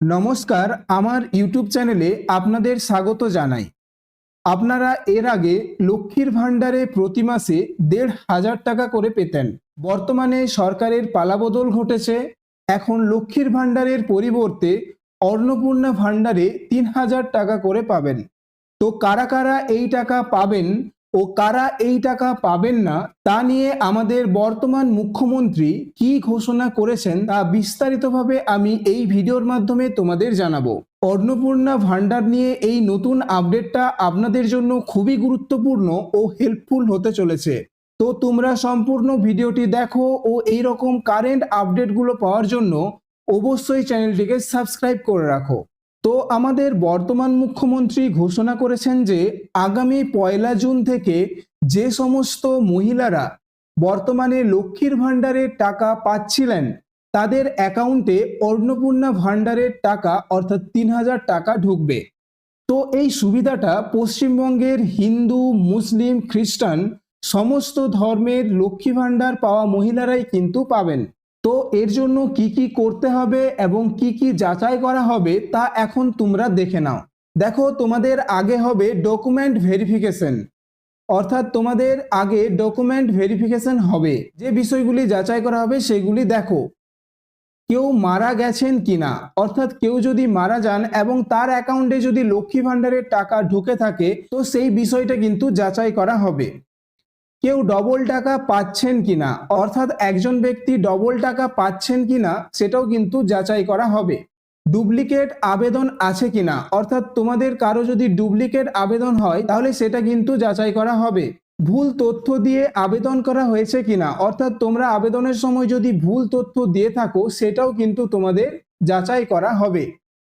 নমস্কার, আমার ইউটিউব চ্যানেলে আপনাদের স্বাগত জানাই। আপনারা এর আগে লক্ষ্মীর ভাণ্ডারে প্রতি মাসে ১,৫০০ টাকা করে পেতেন। বর্তমানে সরকারের পালাবদল ঘটেছে। এখন লক্ষ্মীর ভাণ্ডারের পরিবর্তে অন্নপূর্ণা ভাণ্ডারে ৩,০০০ টাকা করে পাবেন। তো কারা কারা এই টাকা পাবেন ও কারা এই টাকা পাবেন না তা নিয়ে আমাদের বর্তমান মুখ্যমন্ত্রী কি ঘোষণা করেছেন তা বিস্তারিতভাবে আমি এই ভিডিওর মাধ্যমে তোমাদের জানাবো। অন্নপূর্ণা ভাণ্ডার নিয়ে এই নতুন আপডেটটা আপনাদের জন্য খুবই গুরুত্বপূর্ণ ও হেল্পফুল হতে চলেছে। তো তোমরা সম্পূর্ণ ভিডিওটি দেখো ও এই রকম কারেন্ট আপডেটগুলো পাওয়ার জন্য অবশ্যই চ্যানেলটিকে সাবস্ক্রাইব করে রাখো। তো আমাদের বর্তমান মুখ্যমন্ত্রী ঘোষণা করেছেন যে আগামী ১লা জুন থেকে যে সমস্ত মহিলারা বর্তমানে লক্ষ্মীর ভাণ্ডারের টাকা পাচ্ছিলেন তাদের অ্যাকাউন্টে অন্নপূর্ণা ভাণ্ডারের টাকা অর্থাৎ ৩,০০০ টাকা ঢুকবে। তো এই সুবিধাটা পশ্চিমবঙ্গের হিন্দু, মুসলিম, খ্রিস্টান সমস্ত ধর্মের লক্ষ্মী ভাণ্ডার পাওয়া মহিলারাই কিন্তু পাবেন। তো এর জন্য কি কি করতে হবে এবং কি কি যাচাই করা হবে তা এখন তোমরা দেখে নাও। দেখো, তোমাদের আগে হবে ডকুমেন্ট ভেরিফিকেশন, অর্থাৎ তোমাদের আগে ডকুমেন্ট ভেরিফিকেশন হবে। যে বিষয়গুলি যাচাই করা হবে সেগুলি দেখো। কেউ মারা গেছেন কিনা, অর্থাৎ কেউ যদি মারা যান এবং তার অ্যাকাউন্টে যদি লক্ষ্মী ভাণ্ডারের টাকা ঢুকে থাকে তো সেই বিষয়টা কিন্তু যাচাই করা হবে। কেউ ডবল টাকা পাচ্ছেন কিনা, অর্থাৎ একজন ব্যক্তি ডবল টাকা পাচ্ছেন কিনা সেটাও কিন্তু যাচাই করা হবে। ডুপ্লিকেট আবেদন আছে কিনা, অর্থাৎ তোমাদের কারো যদি ডুপ্লিকেট আবেদন হয় তাহলে সেটা কিন্তু যাচাই করা হবে। ভুল তথ্য দিয়ে আবেদন করা হয়েছে কিনা, অর্থাৎ তোমরা আবেদনের সময় যদি ভুল তথ্য দিয়ে থাকো সেটাও কিন্তু তোমাদের যাচাই করা হবে।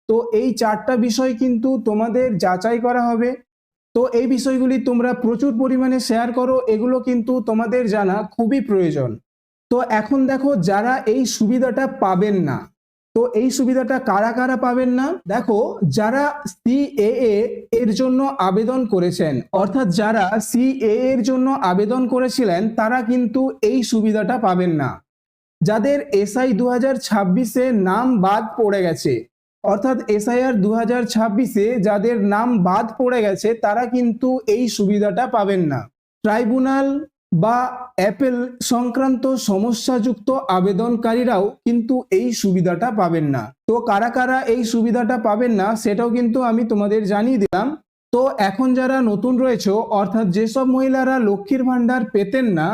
তো এই 4টা বিষয় কিন্তু তোমাদের যাচাই করা হবে। তো এই বিষয়গুলি তোমরা প্রচুর পরিমাণে শেয়ার করো, এগুলো কিন্তু তোমাদের জানা খুবই প্রয়োজন। তো এখন দেখো, যারা এই সুবিধাটা পাবেন না, তো এই সুবিধাটা কারা কারা পাবেন না, দেখো যারা সিএএ এর জন্য আবেদন করেছেন, অর্থাৎ যারা সিএএ এর জন্য আবেদন করেছিলেন তারা কিন্তু এই সুবিধাটা পাবেন না। যাদের এসআই 2026-এ নাম বাদ পড়ে গেছে, অর্থাৎ এসআইআর 2026-এ যাদের নাম বাদ পড়ে গেছে তারা কিন্তু এই সুবিধাটা পাবেন না। ট্রাইব্যুনাল বা অ্যাপেল সংক্রান্ত সমস্যাযুক্ত আবেদনকারীরাও কিন্তু এই সুবিধাটা পাবেন না। তো কারা কারা এই সুবিধাটা পাবেন না সেটাও কিন্তু আমি তোমাদের জানিয়ে দিলাম। তো এখন যারা নতুন রয়েছে, অর্থাৎ যেসব মহিলারা লক্ষ্মীর ভাণ্ডার পেতেন না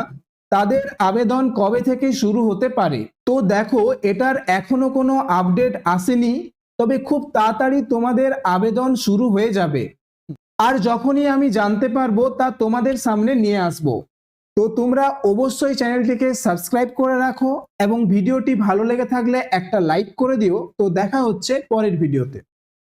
তাদের আবেদন কবে থেকে শুরু হতে পারে। তো দেখো, এটার এখনো কোনো আপডেট আসেনি, তবে খুব তাড়াতাড়ি তোমাদের আবেদন শুরু হয়ে যাবে। আর যখনই আমি জানতে পারবো তা তোমাদের সামনে নিয়ে আসব। তো তোমরা অবশ্যই চ্যানেলটিকে সাবস্ক্রাইব করে রাখো এবং ভিডিওটি ভালো লেগে থাকলে একটা লাইক করে দিও। তো দেখা হচ্ছে পরের ভিডিওতে।